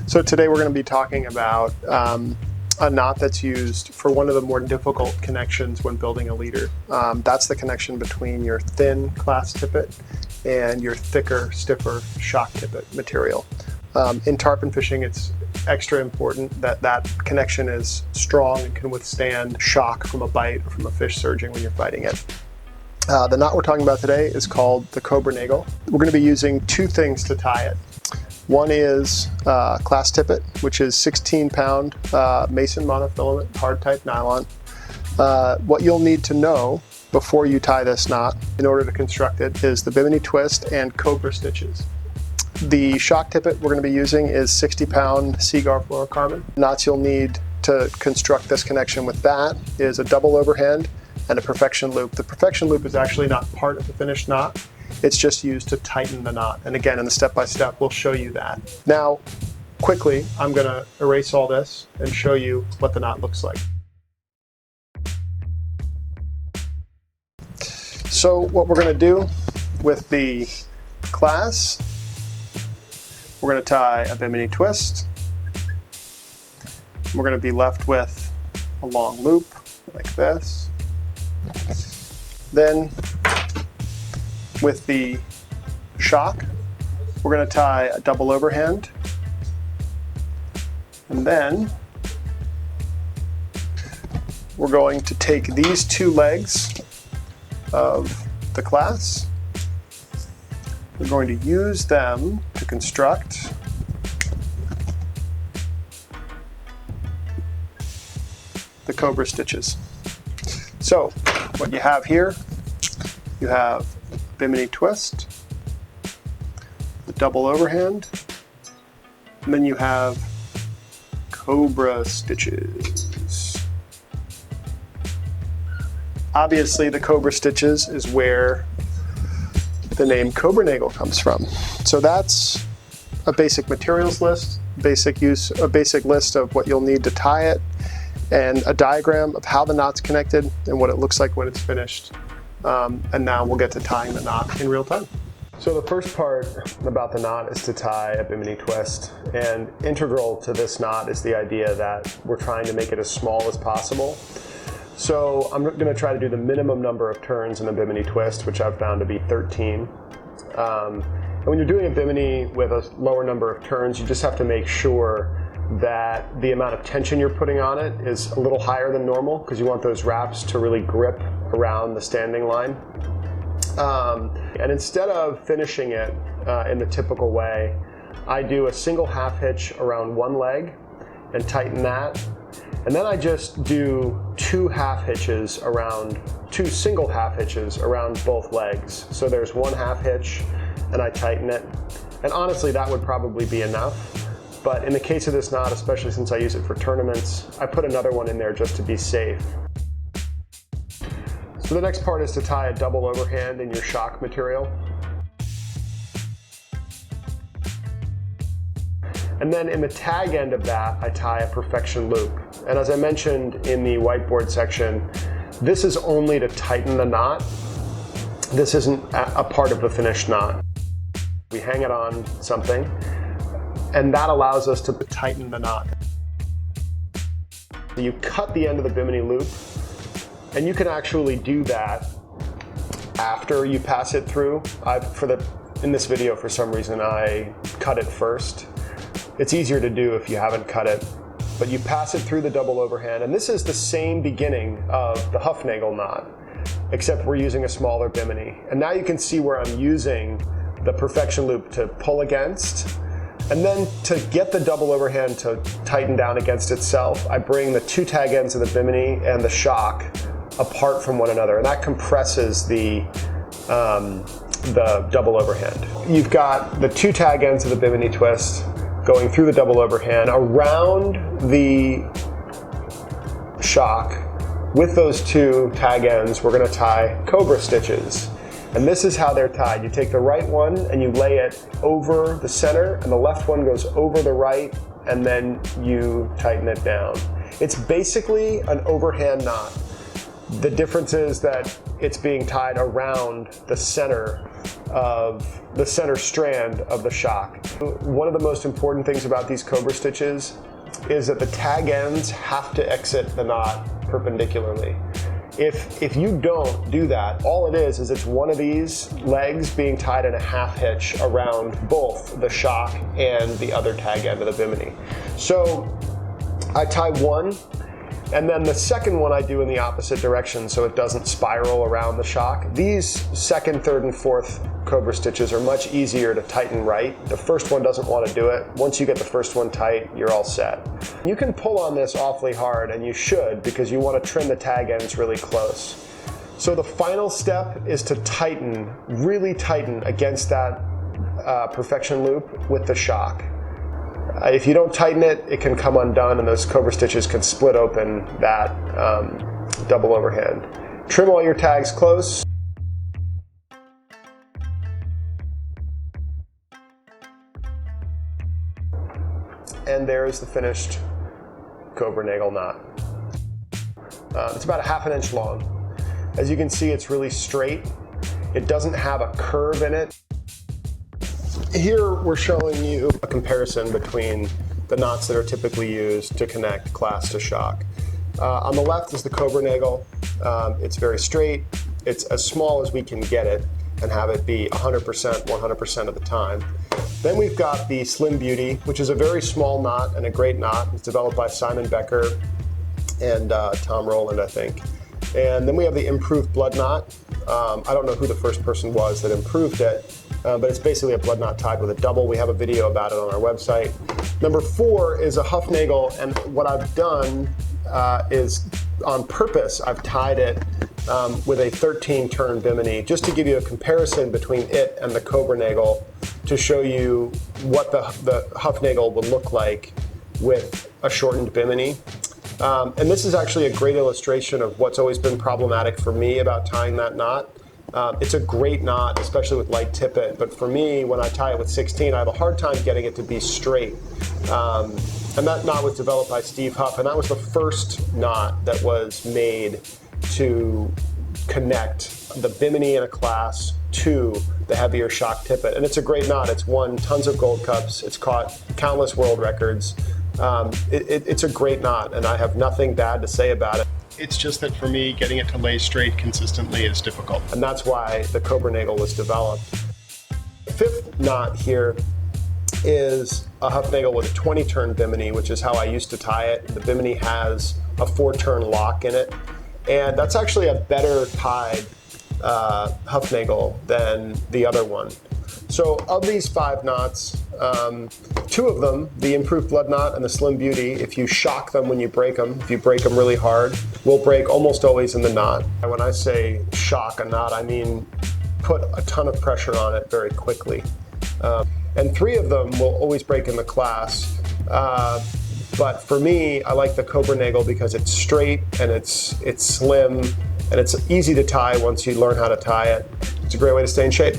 So today we're going to be talking about a knot that's used for one of the more difficult connections when building a leader. That's the connection between your thin class tippet and your thicker, stiffer shock tippet material. In tarpon fishing, it's extra important that that connection is strong and can withstand shock from a bite or from a fish surging when you're fighting it. The knot we're talking about today is called the Cobranagle. We're going to be using two things to tie it. One is class tippet, which is 16-pound Mason monofilament hard type nylon. What you'll need to know before you tie this knot in order to construct it is the bimini twist and cobra stitches. The shock tippet we're going to be using is 60-pound seaguar fluorocarbon. Knots you'll need to construct this connection with that is a double overhand and a perfection loop. The perfection loop is actually not part of the finished knot. It's just used to tighten the knot. And again, in the step-by-step, we'll show you that. Now, quickly, I'm going to erase all this and show you what the knot looks like. So what we're going to do with the class, we're going to tie a bimini twist. We're going to be left with a long loop like this. Then with the shock, we're going to tie a double overhand, and then we're going to take these two legs of the class. We're going to use them to construct the cobra stitches. So what you have here, you have bimini twist, the double overhand, and then you have cobra stitches. Obviously, the cobra stitches is where the name Cobranagle comes from. So that's a basic materials list, a basic list of what you'll need to tie it, and a diagram of how the knot's connected and what it looks like when it's finished. And now we'll get to tying the knot in real time. So the first part about the knot is to tie a bimini twist, and integral to this knot is the idea that we're trying to make it as small as possible. So I'm going to try to do the minimum number of turns in a bimini twist, which I've found to be 13. And when you're doing a bimini with a lower number of turns, you just have to make sure that the amount of tension you're putting on it is a little higher than normal, because you want those wraps to really grip around the standing line. And instead of finishing it in the typical way, I do a single half hitch around one leg and tighten that. And then I just do two single half hitches around both legs. So there's one half hitch and I tighten it. And honestly, that would probably be enough. But in the case of this knot, especially since I use it for tournaments, I put another one in there just to be safe. So the next part is to tie a double overhand in your shock material. And then in the tag end of that, I tie a perfection loop. And as I mentioned in the whiteboard section, this is only to tighten the knot. This isn't a part of the finished knot. We hang it on something, and that allows us to tighten the knot. You cut the end of the bimini loop, and you can actually do that after you pass it through. In this video, for some reason, I cut it first. It's easier to do if you haven't cut it, but you pass it through the double overhand, and this is the same beginning of the Hufnagel knot, except we're using a smaller bimini. And now you can see where I'm using the perfection loop to pull against. And then to get the double overhand to tighten down against itself, I bring the two tag ends of the bimini and the shock apart from one another, and that compresses the double overhand. You've got the two tag ends of the bimini twist going through the double overhand around the shock. With those two tag ends, we're going to tie cobra stitches. And this is how they're tied. You take the right one and you lay it over the center, and the left one goes over the right, and then you tighten it down. It's basically an overhand knot. The difference is that it's being tied around the center of the center strand of the shock. One of the most important things about these Cobra stitches is that the tag ends have to exit the knot perpendicularly. If you don't do that, all it is it's one of these legs being tied in a half hitch around both the shock and the other tag end of the bimini. So I tie one, and then the second one I do in the opposite direction so it doesn't spiral around the shock. These second, third, and fourth Cobra stitches are much easier to tighten right. The first one doesn't want to do it. Once you get the first one tight, you're all set. You can pull on this awfully hard, and you should, because you want to trim the tag ends really close. So the final step is to tighten, really tighten against that perfection loop with the shock. If you don't tighten it, it can come undone, and those Cobra stitches can split open that double overhand. Trim all your tags close. And there's the finished Cobranagle knot. It's about a ½ inch long. As you can see, it's really straight. It doesn't have a curve in it. Here we're showing you a comparison between the knots that are typically used to connect class to shock. On the left is the Cobranagle. It's very straight. It's as small as we can get it and have it be 100%, 100% of the time. Then we've got the Slim Beauty, which is a very small knot and a great knot. It's developed by Simon Becker and Tom Rowland, I think. And then we have the Improved Blood Knot. I don't know who the first person was that improved it, but it's basically a blood knot tied with a double. We have a video about it on our website. Number 4 is a Hufnagel, and what I've done is on purpose, I've tied it with a 13-turn bimini, just to give you a comparison between it and the Cobranagle, to show you what the Hufnagel would look like with a shortened bimini. And this is actually a great illustration of what's always been problematic for me about tying that knot. It's a great knot, especially with light tippet, but for me, when I tie it with 16, I have a hard time getting it to be straight. And that knot was developed by Steve Huff, and that was the first knot that was made to connect the bimini in a class to the heavier shock tippet. And it's a great knot. It's won tons of gold cups. It's caught countless world records. It's a great knot, and I have nothing bad to say about it. It's just that for me, getting it to lay straight consistently is difficult. And that's why the Cobranagle was developed. The fifth knot here is a Hufnagel with a 20-turn bimini, which is how I used to tie it. The bimini has a 4-turn lock in it. And that's actually a better tied Hufnagel than the other one. So of these 5 knots, 2 of them, the Improved Blood Knot and the Slim Beauty, if you shock them when you break them, if you break them really hard, will break almost always in the knot. And when I say shock a knot, I mean put a ton of pressure on it very quickly. And 3 of them will always break in the class. But for me, I like the Cobranagle because it's straight and it's slim and it's easy to tie once you learn how to tie it. It's a great way to stay in shape.